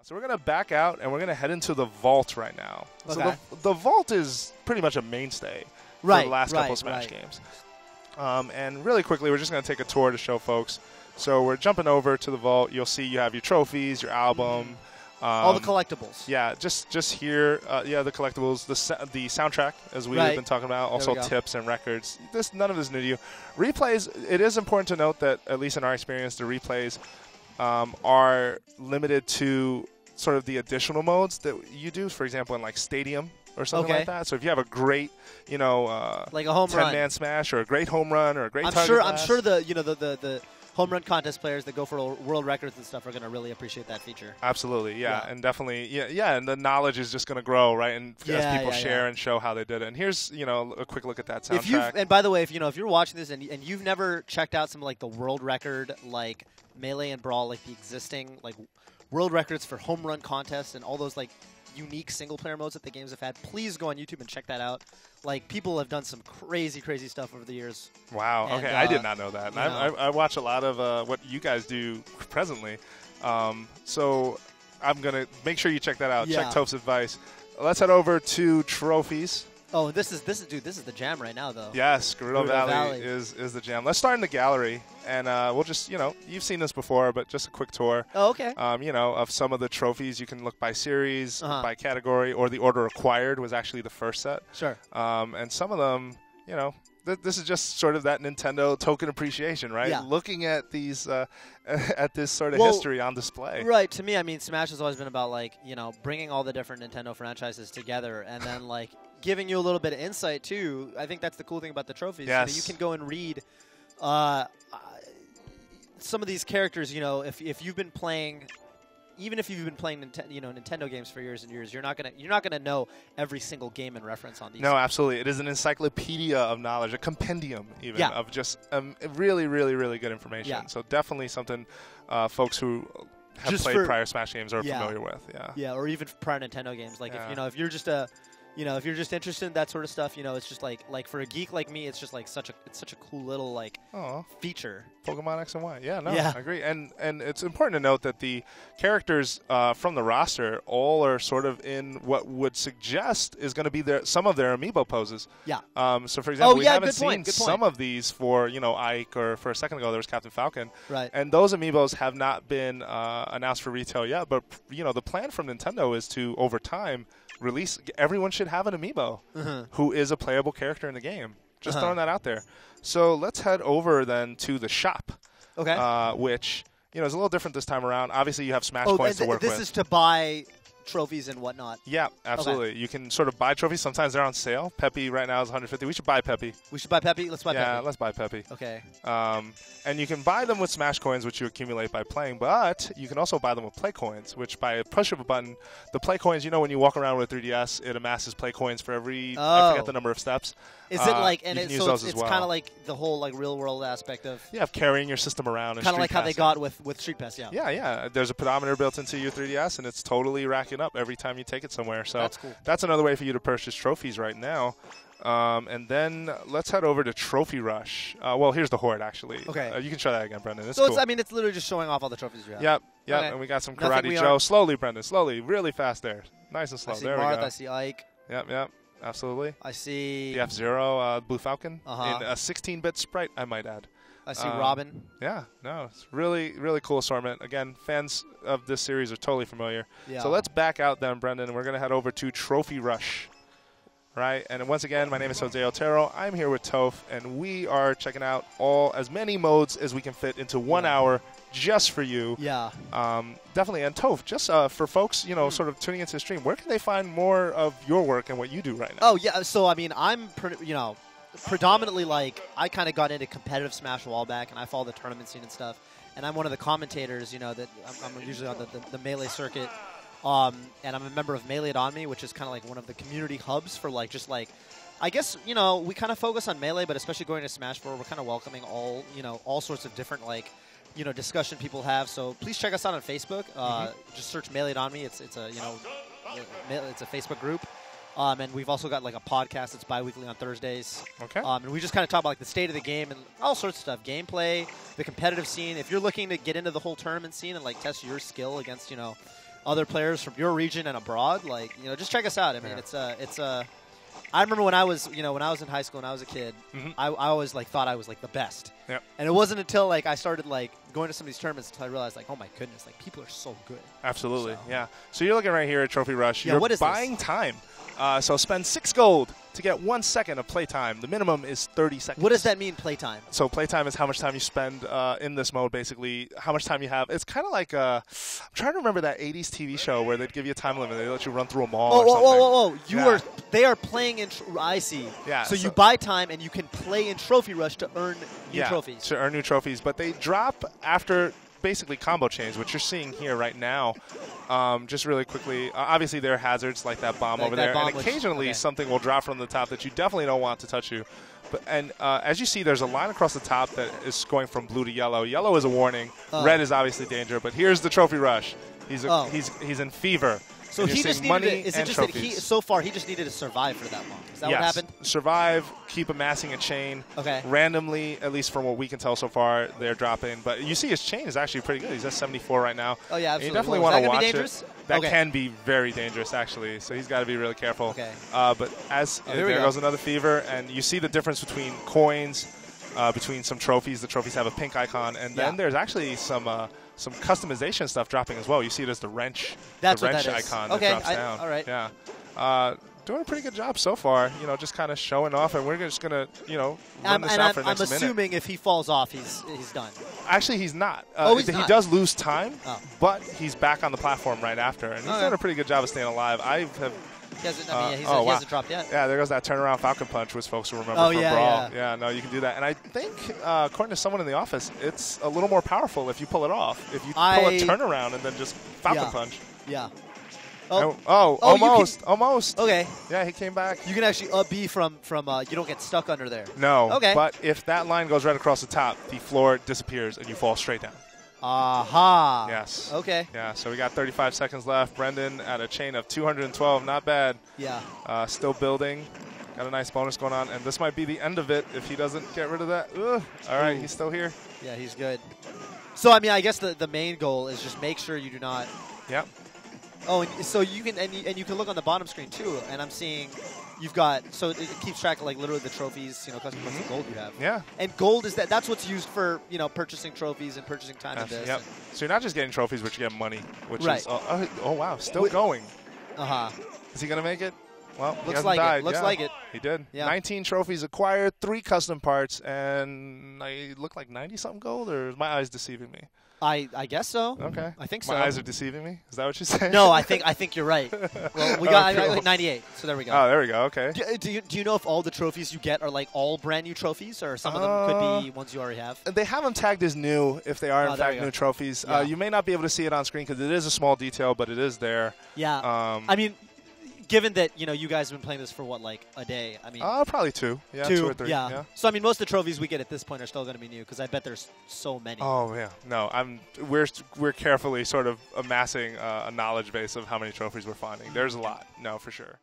So we're going to back out, and we're going to head into the vault right now. Okay. So the vault is pretty much a mainstay for the last couple of Smash games. And really quickly, we're just going to take a tour to show folks. So we're jumping over to the vault. You'll see you have your trophies, your album. All the collectibles. Yeah, just here, the collectibles, the soundtrack, as we've been talking about, also tips and records. None of this is new to you. Replays, it is important to note that, at least in our experience, the replays are limited to sort of the additional modes that you do, for example, in like Stadium or something like that. So if you have a great, like a home 10-man smash or a great home run or a great target blast. I'm sure the home run contest players that go for world records and stuff are going to really appreciate that feature. Absolutely, and definitely, and the knowledge is just going to grow, right? And as people share and show how they did it. And here's, a quick look at that soundtrack. And by the way, if you're watching this and you've never checked out some like the world record, like Melee and Brawl, like the existing like world records for home run contests and all those like unique single-player modes that the games have had, please go on YouTube and check that out. Like, people have done some crazy, crazy stuff over the years. Wow. And, okay, I did not know that. I watch a lot of what you guys do presently. So I'm going to make sure you check that out. Check Toph's advice. Let's head over to trophies. Oh, this is the jam right now, though. Yes, Gerudo Valley is the jam. Let's start in the gallery, and we'll just, you've seen this before, but just a quick tour. Oh, okay. Of some of the trophies. You can look by series, by category, or the order acquired was actually the first set. Sure. And some of them, this is just sort of that Nintendo token appreciation, right? Yeah. Looking at these, at this sort of history on display. Right. To me, I mean, Smash has always been about, like, bringing all the different Nintendo franchises together and then, like, giving you a little bit of insight, too. I think that's the cool thing about the trophies. Yes. You can go and read some of these characters, if you've been playing... Even if you've been playing Nintendo games for years and years, you're not gonna know every single game and reference on these. No, absolutely. It is an encyclopedia of knowledge, a compendium even of just really, really, really good information. Yeah. So definitely something folks who have just played prior Smash games are familiar with. Yeah. Yeah, or even prior Nintendo games. Like if you're just if you're just interested in that sort of stuff, it's just like for a geek like me, it's just like such a cool little like feature. Pokemon X and Y. Yeah, no, I agree. And it's important to note that the characters from the roster all are sort of in what would suggest is going to be some of their amiibo poses. Yeah. So for example, we haven't seen good some of these for Ike, or for a second ago there was Captain Falcon. Right. And those amiibos have not been announced for retail yet. But the plan from Nintendo is to, over time, release. Everyone should have an amiibo who is a playable character in the game. Just throwing that out there. So let's head over then to the shop. Okay. Which is a little different this time around. Obviously, you have Smash points to work with. This is to buy trophies and whatnot. Yeah, absolutely. Okay. You can sort of buy trophies. Sometimes they're on sale. Peppy right now is $150. We should buy Peppy. We should buy Peppy? Let's buy Peppy. Yeah, let's buy Peppy. Okay. And you can buy them with Smash coins, which you accumulate by playing, but you can also buy them with play coins, which by a push of a button, the play coins, when you walk around with a 3DS, it amasses play coins for every, I forget the number of steps. Is it like, and it's kind of like the whole like real world aspect of... Yeah, of carrying your system around. Kind of like how they got with Street Pass, yeah. Yeah. There's a pedometer built into your 3DS, and it's totally racking up every time you take it somewhere. So that's cool. That's another way for you to purchase trophies right now. And then let's head over to Trophy Rush. Well, here's the Horde, actually. Okay. You can show that again, Brendan. It's so cool. it's literally just showing off all the trophies you have. Yep. Okay. And we got some Karate Joe. Slowly, Brendan. Slowly. Really fast there. Nice and slow. I see there Marth, we go. I see Ike. Yep. Absolutely. I see... The F-Zero, Blue Falcon. In a 16-bit sprite, I might add. I see Robin. Yeah, no, it's really, really cool assortment. Again, fans of this series are totally familiar. Yeah. So let's back out then, Brendan, and we're going to head over to Trophy Rush. Right, and once again, my name is Jose Otero. I'm here with Toph, and we are checking out as many modes as we can fit into 1 hour just for you. Yeah. Definitely. And Toph, just for folks, sort of tuning into the stream, where can they find more of your work and what you do right now? Oh, yeah. So, I mean, I'm predominantly, like, I kind of got into competitive Smash a while back, and I follow the tournament scene and stuff. And I'm one of the commentators, that I'm usually on the Melee circuit. And I'm a member of Melee on Me, which is kind of like one of the community hubs for like just like, I guess, we kind of focus on Melee, but especially going to Smash 4, we're kind of welcoming all sorts of different like, discussion people have. So please check us out on Facebook. Just search Melee on Me. It's a it's a Facebook group. And we've also got like a podcast that's bi-weekly on Thursdays. Okay. And we just kind of talk about like the state of the game and all sorts of stuff. Gameplay, the competitive scene. If you're looking to get into the whole tournament scene and like test your skill against, other players from your region and abroad, like, you know, just check us out. I mean, I remember when I was, you know, when I was in high school and I was a kid, I always like thought I was like the best. Yep. And it wasn't until like I started like going to some of these tournaments until I realized like, oh my goodness, like people are so good. Absolutely. So. Yeah. So you're looking right here at Trophy Rush. Yeah, You're what is buying this? time. So spend 6 gold to get 1 second of playtime. The minimum is 30 seconds. What does that mean, playtime? So playtime is how much time you spend in this mode, basically. How much time you have. It's kind of like I'm trying to remember that 80s TV show where they'd give you a time limit. They let you run through a mall or something. Whoa. They are playing in. I see. Yeah. So you buy time and you can play in Trophy Rush to earn new trophies. To earn new trophies. But they drop after basically combo chains, which you're seeing here right now. Just really quickly, obviously there are hazards like that bomb over there, and occasionally something will drop from the top that you definitely don't want to touch you. But as you see, there's a line across the top that is going from blue to yellow. Yellow is a warning. Red is obviously danger. But here's the Trophy Rush. He's in fever. So he just needed to, is it just that so far he just needed to survive for that long? Is that what happened? Survive, keep amassing a chain. Okay. Randomly, at least from what we can tell so far, they're dropping. But you see his chain is actually pretty good. He's at 74 right now. Oh, yeah, absolutely. And you definitely want to watch dangerous? it. That can be very dangerous, actually. So he's got to be really careful. Okay. But there goes another fever. And you see the difference between coins, between some trophies. The trophies have a pink icon. And then there's actually some customization stuff dropping as well. You see it as the wrench, icon that drops down. All right. Yeah. Doing a pretty good job so far. You know, just kind of showing off, and we're just gonna, you know, run this out for the next minute. I'm assuming if he falls off, he's done. Actually, he's not. He's not. He does lose time, but he's back on the platform right after, and he's done a pretty good job of staying alive. He hasn't dropped yet. Yeah, there goes that turnaround Falcon Punch, which folks will remember from Brawl. Yeah, no, you can do that. And I think, according to someone in the office, it's a little more powerful if you pull it off. If you pull a turnaround and then just Falcon Punch. Yeah. Almost. Okay. Yeah, he came back. You can actually up B from you don't get stuck under there. No. Okay. But if that line goes right across the top, the floor disappears and you fall straight down. Aha. Yes. Okay. Yeah, so we got 35 seconds left. Brendan at a chain of 212. Not bad. Yeah. Still building. Got a nice bonus going on. And this might be the end of it if he doesn't get rid of that. Ugh. All right, he's still here. Yeah, he's good. So, I mean, I guess the main goal is just make sure you do not. Yep. Oh, and so you can and you can look on the bottom screen too, and I'm seeing you've got it keeps track of like literally the trophies, you know, custom points of gold you have. Yeah. And gold that's what's used for, you know, purchasing trophies and purchasing time in this. Yep. So you're not just getting trophies, but you get money, which right. is oh wow, still going. Is he gonna make it? Well, looks like died. It. Looks like it. He did. Yeah. 19 trophies acquired, 3 custom parts, and I look like 90-something gold, or is my eyes deceiving me? I guess so. Okay. I think so. My eyes are deceiving me? Is that what you're saying? No, I think you're right. Well, we got like 98, so there we go. Oh, there we go. Okay. Do you know if all the trophies you get are like all brand new trophies, or some of them could be ones you already have? They have them tagged as new if they are in fact new trophies. Yeah. You may not be able to see it on screen because it is a small detail, but it is there. Yeah. I mean, given that, you know, you guys have been playing this for what, like a day? I mean, probably 2. Yeah, 2 or 3. Yeah. So I mean, most of the trophies we get at this point are still going to be new because I bet there's so many. Oh yeah. No, we're carefully sort of amassing a knowledge base of how many trophies we're finding. There's a lot. No, for sure.